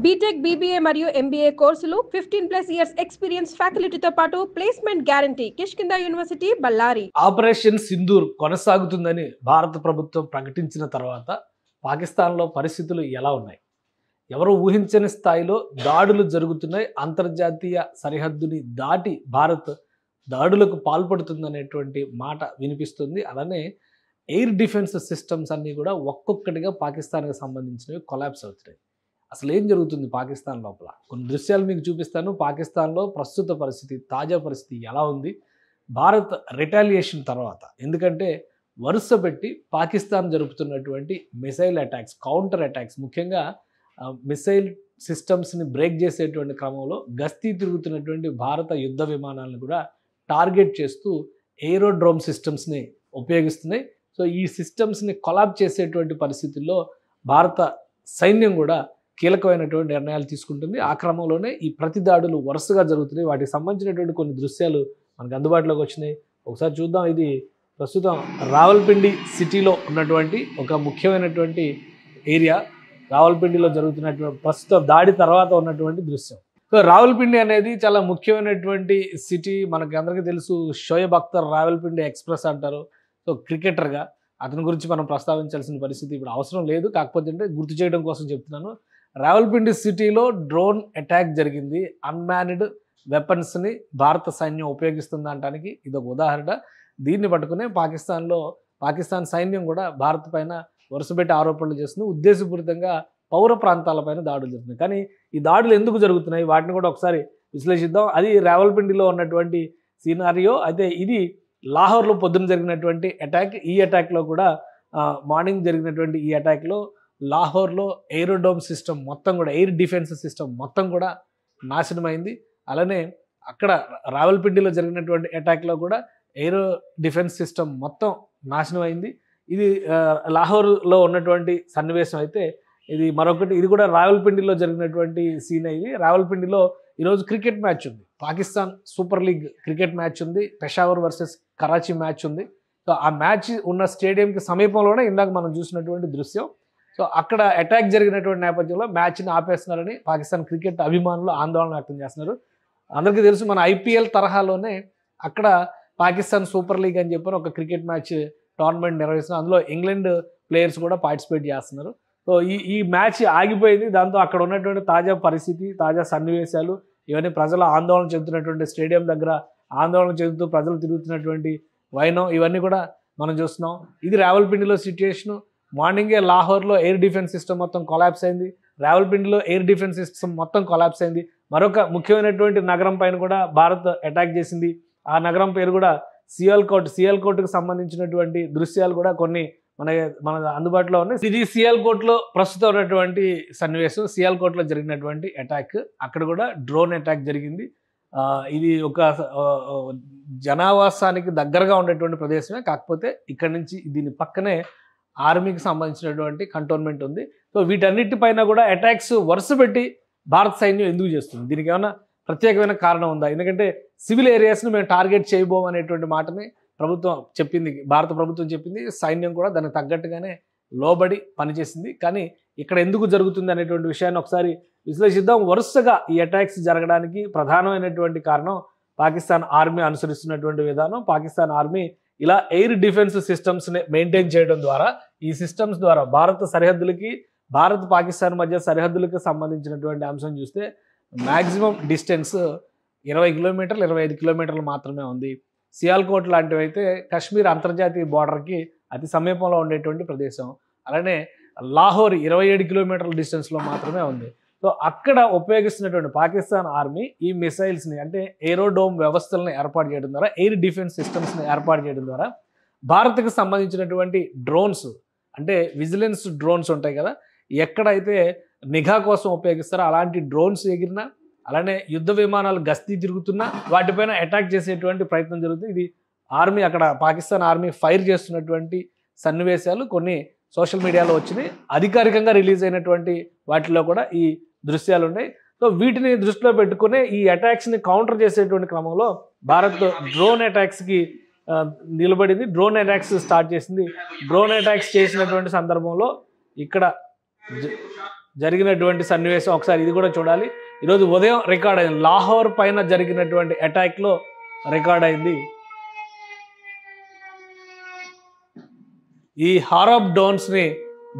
BTech, BBA మరియు MBA కోర్సులు 15+ years experience ఫ్యాకల్టీతో పాటు placement guarantee. Kishkinda university, Ballari. Operation Sindoor కొనసాగుతుందని భారత ప్రభుత్వం ప్రకటించిన తర్వాత పాకిస్తాన్లో పరిస్థితులు ఎలా ఉన్నాయి? ఎవరు ఊహించని స్థాయిలో దాడులు జరుగుతున్నాయి. అంతర్జాతీయ సరిహద్దుని దాటి భారత్ దాడులకు పాల్పడుతుందనేటువంటి మాట వినిపిస్తుంది. అలానే ఎయిర్ డిఫెన్స్ సిస్టమ్స్ అన్నీ కూడా ఒక్కొక్కటిగా పాకిస్తాన్కి సంబంధించినవి కొలాప్స్ అవుతున్నాయి. అసలు ఏం జరుగుతుంది పాకిస్తాన్ లోపల? కొన్ని దృశ్యాలు మీకు చూపిస్తాను. పాకిస్తాన్లో ప్రస్తుత పరిస్థితి, తాజా పరిస్థితి ఎలా ఉంది భారత్ రిటాలియేషన్ తర్వాత? ఎందుకంటే వరుస పెట్టి పాకిస్తాన్ జరుపుతున్నటువంటి మిసైల్ అటాక్స్, కౌంటర్ అటాక్స్, ముఖ్యంగా మిసైల్ సిస్టమ్స్ని బ్రేక్ చేసేటువంటి క్రమంలో గస్తీ తిరుగుతున్నటువంటి భారత యుద్ధ విమానాలను కూడా టార్గెట్ చేస్తూ ఏరోడ్రోమ్ సిస్టమ్స్ని ఉపయోగిస్తున్నాయి. సో ఈ సిస్టమ్స్ని కొలాబ్ చేసేటువంటి పరిస్థితుల్లో భారత సైన్యం కూడా కీలకమైనటువంటి నిర్ణయాలు తీసుకుంటుంది. ఆ క్రమంలోనే ఈ ప్రతి దాడులు వరుసగా జరుగుతున్నాయి. వాటికి సంబంధించినటువంటి కొన్ని దృశ్యాలు మనకు అందుబాటులోకి వచ్చినాయి. ఒకసారి చూద్దాం. ఇది ప్రస్తుతం రావల్పిండి సిటీలో ఉన్నటువంటి ఒక ముఖ్యమైనటువంటి ఏరియా. రావల్పిండిలో జరుగుతున్నటువంటి ప్రస్తుత దాడి తర్వాత ఉన్నటువంటి దృశ్యం. సో రావల్పిండి అనేది చాలా ముఖ్యమైనటువంటి సిటీ. మనకి అందరికీ తెలుసు, షోయబ్ అఖ్తర్ రావల్పిండి ఎక్స్ప్రెస్ అంటారు. సో క్రికెటర్గా అతని గురించి మనం ప్రస్తావించాల్సిన పరిస్థితి ఇప్పుడు అవసరం లేదు. కాకపోతే అంటే గుర్తు చేయడం కోసం చెప్తున్నాను. రావల్పిండి సిటీలో డ్రోన్ అటాక్ జరిగింది. అన్మాన్డ్ వెపన్స్ని భారత సైన్యం ఉపయోగిస్తుంది అనడానికి ఇది ఒక ఉదాహరణ. దీన్ని పట్టుకునే పాకిస్తాన్ సైన్యం కూడా భారత్ పైన వరుసపెట్టి ఆరోపణలు చేస్తుంది. ఉద్దేశపూరితంగా పౌర ప్రాంతాలపైన దాడులు జరుగుతున్నాయి. కానీ ఈ దాడులు ఎందుకు జరుగుతున్నాయి వాటిని కూడా ఒకసారి విశ్లేషిద్దాం. అది రావల్పిండిలో ఉన్నటువంటి సీనారియో. అయితే ఇది లాహోర్లో పొద్దున జరిగినటువంటి అటాక్. ఈ అటాక్లో కూడా మార్నింగ్ జరిగినటువంటి ఈ అటాక్లో లాహోర్లో ఏరోడోమ్ సిస్టమ్ మొత్తం కూడా, ఎయిర్ డిఫెన్స్ సిస్టమ్ మొత్తం కూడా నాశనమైంది. అలానే అక్కడ రావల్పిండిలో జరిగినటువంటి అటాక్లో కూడా ఎయిరో డిఫెన్స్ సిస్టమ్ మొత్తం నాశనమైంది. ఇది లాహోర్లో ఉన్నటువంటి సన్నివేశం. అయితే ఇది మరొకటి, ఇది కూడా రావల్పిండిలో జరిగినటువంటి సీన్. ఇది రావల్పిండిలో ఈరోజు క్రికెట్ మ్యాచ్ ఉంది. Pakistan super league cricket match ఉంది. పెషావర్ వర్సెస్ కరాచీ మ్యాచ్ ఉంది. సో ఆ మ్యాచ్ ఉన్న స్టేడియంకి సమీపంలోనే ఇందాక మనం చూసినటువంటి దృశ్యం. సో అక్కడ అటాక్ జరిగినటువంటి నేపథ్యంలో మ్యాచ్ని ఆపేస్తున్నారని పాకిస్తాన్ క్రికెట్ అభిమానులు ఆందోళన వ్యక్తం చేస్తున్నారు. అందరికీ తెలుసు, మన ఐపీఎల్ తరహాలోనే అక్కడ పాకిస్తాన్ సూపర్ లీగ్ అని చెప్పి ఒక క్రికెట్ మ్యాచ్ టోర్నమెంట్ నిర్వహిస్తున్నారు. అందులో ఇంగ్లాండ్ ప్లేయర్స్ కూడా పార్టిసిపేట్ చేస్తున్నారు. సో ఈ మ్యాచ్ ఆగిపోయింది. దాంతో అక్కడ ఉన్నటువంటి తాజా పరిస్థితి, తాజా సన్నివేశాలు ఇవన్నీ ప్రజలు ఆందోళన చెందుతున్నటువంటి, స్టేడియం దగ్గర ఆందోళన చెందుతూ ప్రజలు తిరుగుతున్నటువంటి వైనం ఇవన్నీ కూడా మనం చూస్తున్నాం. ఇది రావల్పిండిలో సిచ్యుయేషను. మార్నింగే లాహోర్లో ఎయిర్ డిఫెన్స్ సిస్టమ్ మొత్తం కొలాప్స్ అయింది. రావల్పిండిలో ఎయిర్ డిఫెన్స్ సిస్టమ్ మొత్తం కొలాప్స్ అయింది. మరొక ముఖ్యమైనటువంటి నగరం పైన కూడా భారత్ అటాక్ చేసింది. ఆ నగరం పేరు కూడా సియాల్కోట్. సియాల్కోట్కి సంబంధించినటువంటి దృశ్యాలు కూడా కొన్ని మన అందుబాటులో ఉన్నాయి. ఇది సియాల్కోట్లో ప్రస్తుతం ఉన్నటువంటి సన్నివేశం. సియాల్కోట్లో జరిగినటువంటి అటాక్, అక్కడ కూడా డ్రోన్ అటాక్ జరిగింది. ఇది ఒక జనావాసానికి దగ్గరగా ఉండేటువంటి ప్రదేశమే. కాకపోతే ఇక్కడ నుంచి దీని పక్కనే ఆర్మీకి సంబంధించినటువంటి కంటోన్మెంట్ ఉంది. సో వీటన్నిటిపైన కూడా అటాక్స్ వరుస పెట్టి భారత సైన్యం ఎందుకు చేస్తుంది? దీనికి ఏమైనా ప్రత్యేకమైన కారణం ఉందా? ఎందుకంటే సివిల్ ఏరియాస్ను మేము టార్గెట్ చేయబోం అనేటువంటి మాటని ప్రభుత్వం చెప్పింది, భారత ప్రభుత్వం చెప్పింది. సైన్యం కూడా దానికి తగ్గట్టుగానే లోబడి పనిచేసింది. కానీ ఇక్కడ ఎందుకు జరుగుతుంది అనేటువంటి విషయాన్ని ఒకసారి విశ్లేషిద్దాం. వరుసగా ఈ అటాక్స్ జరగడానికి ప్రధానమైనటువంటి కారణం పాకిస్తాన్ ఆర్మీ అనుసరిస్తున్నటువంటి విధానం. పాకిస్తాన్ ఆర్మీ ఇలా ఎయిర్ డిఫెన్స్ సిస్టమ్స్ని మెయింటైన్ చేయడం ద్వారా, ఈ సిస్టమ్స్ ద్వారా భారత సరిహద్దులకి, భారత్ పాకిస్తాన్ మధ్య సరిహద్దులకు సంబంధించినటువంటి అంశం చూస్తే మ్యాక్సిమం డిస్టెన్స్ 20 కిలోమీటర్లు, 25 కిలోమీటర్లు మాత్రమే ఉంది. సియాల్కోట్ లాంటివి అయితే కాశ్మీర్ అంతర్జాతీయ బార్డర్కి అతి సమీపంలో ఉండేటువంటి ప్రదేశం. అలానే లాహోర్ 27 కిలోమీటర్ల డిస్టెన్స్లో మాత్రమే ఉంది. సో అక్కడ ఉపయోగిస్తున్నటువంటి పాకిస్తాన్ ఆర్మీ ఈ మిసైల్స్ని, అంటే ఏరోడోమ్ వ్యవస్థలను ఏర్పాటు చేయడం ద్వారా, ఎయిర్ డిఫెన్స్ సిస్టమ్స్ని ఏర్పాటు చేయడం ద్వారా భారత్కి సంబంధించినటువంటి డ్రోన్స్, అంటే విజిలెన్స్ డ్రోన్స్ ఉంటాయి కదా, ఎక్కడైతే నిఘా కోసం ఉపయోగిస్తారో అలాంటి డ్రోన్స్ ఎగిరినా, అలానే యుద్ధ విమానాలు గస్తీ తిరుగుతున్నా వాటిపైన అటాక్ చేసేటువంటి ప్రయత్నం జరుగుతుంది. ఇది ఆర్మీ, అక్కడ పాకిస్తాన్ ఆర్మీ ఫైర్ చేస్తున్నటువంటి సన్నివేశాలు కొన్ని సోషల్ మీడియాలో వచ్చినాయి. అధికారికంగా రిలీజ్ అయినటువంటి వాటిలో కూడా ఈ దృశ్యాలు ఉన్నాయి. సో వీటిని దృష్టిలో పెట్టుకునే ఈ అటాక్స్ని కౌంటర్ చేసేటువంటి క్రమంలో భారత్ డ్రోన్ అటాక్స్కి నిలబడింది. డ్రోన్ అటాక్స్ స్టార్ట్ చేసింది. డ్రోన్ అటాక్స్ చేసినటువంటి సందర్భంలో ఇక్కడ జరిగినటువంటి సన్నివేశం ఒకసారి ఇది కూడా చూడాలి. ఈరోజు ఉదయం రికార్డ్ అయింది, లాహోర్ పైన జరిగినటువంటి అటాక్లో రికార్డ్ అయింది. ఈ హారప్ డ్రోన్స్ని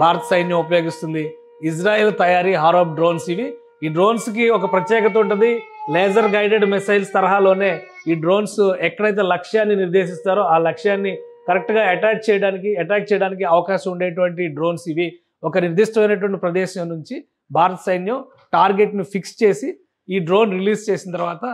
భారత సైన్యం ఉపయోగిస్తుంది. ఇజ్రాయెల్ తయారీ హారప్ డ్రోన్స్ ఇవి. ఈ డ్రోన్స్కి ఒక ప్రత్యేకత ఉంటుంది. లేజర్ గైడెడ్ మిసైల్స్ తరహాలోనే ఈ డ్రోన్స్ ఎక్కడైతే లక్ష్యాన్ని నిర్దేశిస్తారో ఆ లక్ష్యాన్ని కరెక్ట్గా అటాక్ చేయడానికి అవకాశం ఉండేటువంటి డ్రోన్స్ ఇవి. ఒక నిర్దిష్టమైనటువంటి ప్రదేశం నుంచి భారత సైన్యం టార్గెట్ను ఫిక్స్ చేసి ఈ డ్రోన్ రిలీజ్ చేసిన తర్వాత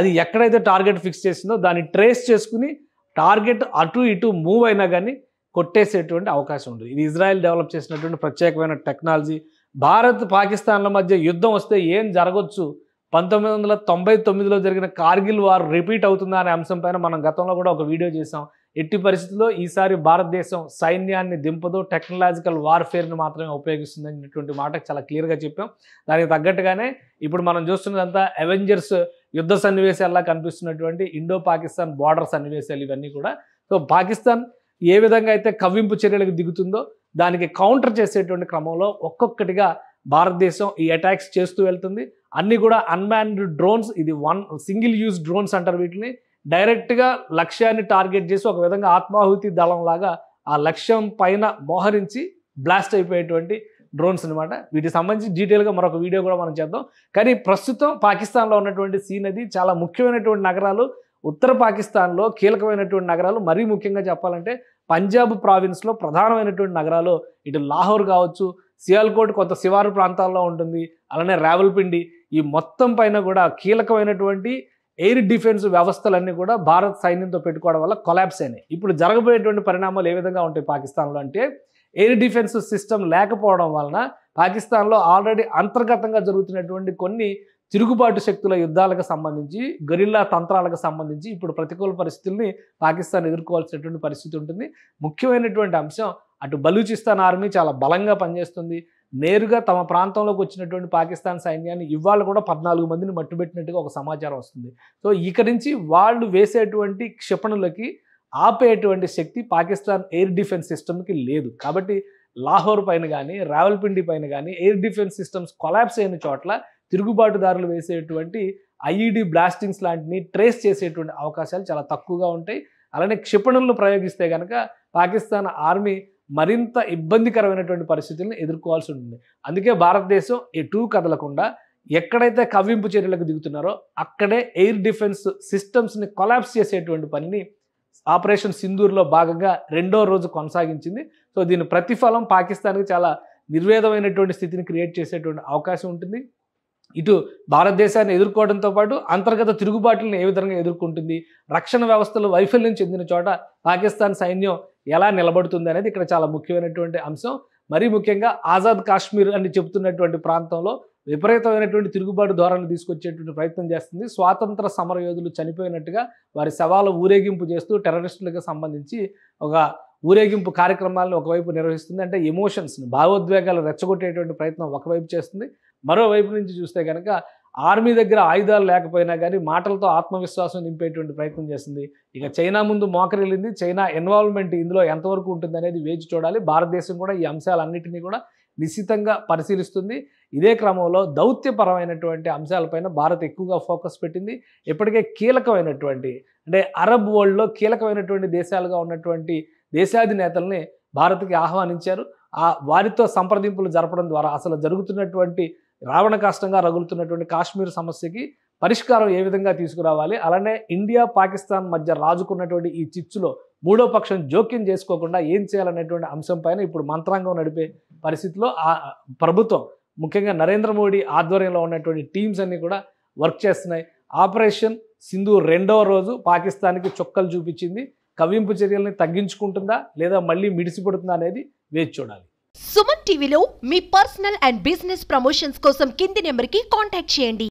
అది ఎక్కడైతే టార్గెట్ ఫిక్స్ చేసిందో దాన్ని ట్రేస్ చేసుకుని టార్గెట్ అటు ఇటు మూవ్ అయినా కానీ కొట్టేసేటువంటి అవకాశం ఉంటుంది. ఇది ఇజ్రాయెల్ డెవలప్ చేసినటువంటి ప్రత్యేకమైన టెక్నాలజీ. భారత్ పాకిస్తాన్ల మధ్య యుద్ధం వస్తే ఏం జరగవచ్చు, 1999లో జరిగిన కార్గిల్ వార్ రిపీట్ అవుతుందా అనే అంశం పైన మనం గతంలో కూడా ఒక వీడియో చేసాం. ఎట్టి పరిస్థితుల్లో ఈసారి భారతదేశం సైన్యాన్ని దింపదు, టెక్నాలజికల్ వార్ఫేర్ని మాత్రమే ఉపయోగిస్తుంది అనేటువంటి మాట చాలా క్లియర్గా చెప్పాం. దానికి తగ్గట్టుగానే ఇప్పుడు మనం చూస్తున్నదంతా అవెంజర్స్ యుద్ధ సన్నివేశాల్లా కనిపిస్తున్నటువంటి ఇండో పాకిస్తాన్ బార్డర్ సన్నివేశాలు ఇవన్నీ కూడా. సో పాకిస్తాన్ ఏ విధంగా అయితే కవ్వింపు చర్యలకు దిగుతుందో దానికి కౌంటర్ చేసేటువంటి క్రమంలో ఒక్కొక్కటిగా భారతదేశం ఈ అటాక్స్ చేస్తూ వెళ్తుంది. అన్నీ కూడా అన్మాన్డ్ డ్రోన్స్. ఇది సింగిల్ యూజ్ డ్రోన్స్ అంటారు వీటిని. డైరెక్ట్గా లక్ష్యాన్ని టార్గెట్ చేసి ఒక విధంగా ఆత్మాహుతి దళం లాగా ఆ లక్ష్యం పైన మోహరించి బ్లాస్ట్ అయిపోయేటువంటి డ్రోన్స్ అనమాట. వీటికి సంబంధించి డీటెయిల్గా మరొక వీడియో కూడా మనం చేద్దాం. కానీ ప్రస్తుతం పాకిస్తాన్లో ఉన్నటువంటి సీన్ అది చాలా ముఖ్యమైనటువంటి నగరాలు. ఉత్తర పాకిస్తాన్లో కీలకమైనటువంటి నగరాలు, మరీ ముఖ్యంగా చెప్పాలంటే పంజాబ్ ప్రావిన్స్లో ప్రధానమైనటువంటి నగరాలు ఇటు లాహోర్ కావచ్చు, సియాల్కోట్ కొంత శివారు ప్రాంతాల్లో ఉంటుంది, అలానే రావల్పిండి, ఈ మొత్తం పైన కూడా కీలకమైనటువంటి ఎయిర్ డిఫెన్స్ వ్యవస్థలన్నీ కూడా భారత్ సైన్యంతో పెట్టుకోవడం వల్ల కొలాప్స్ అయినాయి. ఇప్పుడు జరగబోయేటువంటి పరిణామాలు ఏ విధంగా ఉంటాయి పాకిస్తాన్లో అంటే, ఎయిర్ డిఫెన్స్ సిస్టమ్ లేకపోవడం వలన పాకిస్తాన్లో ఆల్రెడీ అంతర్గతంగా జరుగుతున్నటువంటి కొన్ని తిరుగుబాటు శక్తుల యుద్ధాలకు సంబంధించి, గెరిల్లా తంత్రాలకు సంబంధించి ఇప్పుడు ప్రతికూల పరిస్థితుల్ని పాకిస్తాన్ ఎదుర్కోవాల్సినటువంటి పరిస్థితి ఉంటుంది. ముఖ్యమైనటువంటి అంశం, అటు బలూచిస్తాన్ ఆర్మీ చాలా బలంగా పనిచేస్తుంది. నేరుగా తమ ప్రాంతంలోకి వచ్చినటువంటి పాకిస్తాన్ సైన్యాన్ని ఇవాళ కూడా 14 మందిని మట్టుబెట్టినట్టుగా ఒక సమాచారం వస్తుంది. సో ఇక నుంచి వాళ్ళు వేసేటువంటి క్షిపణులకి ఆపేటువంటి శక్తి పాకిస్తాన్ ఎయిర్ డిఫెన్స్ సిస్టమ్కి లేదు. కాబట్టి లాహోర్ పైన కానీ రావల్పిండి పైన కానీ ఎయిర్ డిఫెన్స్ సిస్టమ్స్ కొలాప్స్ అయిన చోట్ల తిరుగుబాటుదారులు వేసేటువంటి ఐఈడి బ్లాస్టింగ్స్ లాంటివి ట్రేస్ చేసేటువంటి అవకాశాలు చాలా తక్కువగా ఉంటాయి. అలానే క్షిపణులను ప్రయోగిస్తే కనుక పాకిస్తాన్ ఆర్మీ మరింత ఇబ్బందికరమైనటువంటి పరిస్థితులను ఎదుర్కోవాల్సి ఉంటుంది. అందుకే భారతదేశం ఎటూ కదలకుండా ఎక్కడైతే కవ్వింపు చర్యలకు దిగుతున్నారో అక్కడే ఎయిర్ డిఫెన్స్ సిస్టమ్స్ని కొలాప్స్ చేసేటువంటి పనిని ఆపరేషన్ సింధూర్లో భాగంగా 2వ రోజు కొనసాగించింది. సో దీని ప్రతిఫలం పాకిస్తాన్కి చాలా నిర్వేదమైనటువంటి స్థితిని క్రియేట్ చేసేటువంటి అవకాశం ఉంటుంది. ఇటు భారతదేశాన్ని ఎదుర్కోవడంతో పాటు అంతర్గత తిరుగుబాటులను ఏ విధంగా ఎదుర్కొంటుంది, రక్షణ వ్యవస్థలు వైఫల్యం చెందిన చోట పాకిస్తాన్ సైన్యం ఎలా నిలబడుతుంది అనేది ఇక్కడ చాలా ముఖ్యమైనటువంటి అంశం. మరీ ముఖ్యంగా ఆజాద్ కాశ్మీర్ అని చెబుతున్నటువంటి ప్రాంతంలో విపరీతమైనటువంటి తిరుగుబాటు ధోరణి తీసుకొచ్చేటువంటి ప్రయత్నం చేస్తుంది. స్వాతంత్ర సమరయోధులు చనిపోయినట్టుగా వారి శవాలు ఊరేగింపు చేస్తూ టెర్రరిస్టులకు సంబంధించి ఒక ఊరేగింపు కార్యక్రమాలను ఒకవైపు నిర్వహిస్తుంది. అంటే ఎమోషన్స్ని, భావోద్వేగాలు రెచ్చగొట్టేటువంటి ప్రయత్నం ఒకవైపు చేస్తుంది. మరోవైపు నుంచి చూస్తే కనుక ఆర్మీ దగ్గర ఆయుధాలు లేకపోయినా కానీ మాటలతో ఆత్మవిశ్వాసం నింపేటువంటి ప్రయత్నం చేస్తుంది. ఇక చైనా ముందు మోకరిల్లింది. చైనా ఇన్వాల్వ్మెంట్ ఇందులో ఎంతవరకు ఉంటుంది అనేది వేచి చూడాలి. భారతదేశం కూడా ఈ అంశాలన్నింటినీ కూడా నిశ్చితంగా పరిశీలిస్తుంది. ఇదే క్రమంలో దౌత్యపరమైనటువంటి అంశాలపైన భారత్ ఎక్కువగా ఫోకస్ పెట్టింది. ఇప్పటికే కీలకమైనటువంటి, అంటే అరబ్ వరల్డ్లో కీలకమైనటువంటి దేశాలుగా ఉన్నటువంటి దేశాధినేతల్ని భారత్కి ఆహ్వానించారు. వారితో సంప్రదింపులు జరపడం ద్వారా అసలు జరుగుతున్నటువంటి రావణ కాష్టంగా రగులుతున్నటువంటి కాశ్మీర్ సమస్యకి పరిష్కారం ఏ విధంగా తీసుకురావాలి, అలానే ఇండియా పాకిస్తాన్ మధ్య రాజుకున్నటువంటి ఈ చిచ్చులో మూడో పక్షం జోక్యం చేసుకోకుండా ఏం చేయాలనేటువంటి అంశం పైన ఇప్పుడు మంత్రాంగం నడిపే పరిస్థితిలో ఆ ప్రభుత్వం, ముఖ్యంగా నరేంద్ర మోడీ ఆధ్వర్యంలో ఉన్నటువంటి టీమ్స్ అన్నీ కూడా వర్క్ చేస్తున్నాయి. ఆపరేషన్ సింధూర్ 2వ రోజు పాకిస్తాన్కి చుక్కలు చూపించింది. కవ్వింపు చర్యల్ని తగ్గించుకుంటుందా లేదా మళ్ళీ మిడిసిపడుతుందా అనేది వేచి చూడాలి. సుమన్ టీవీలో మీ పర్సనల్ అండ్ బిజినెస్ ప్రమోషన్స్ కోసం కింది నెంబర్కి కాంటాక్ట్ చేయండి.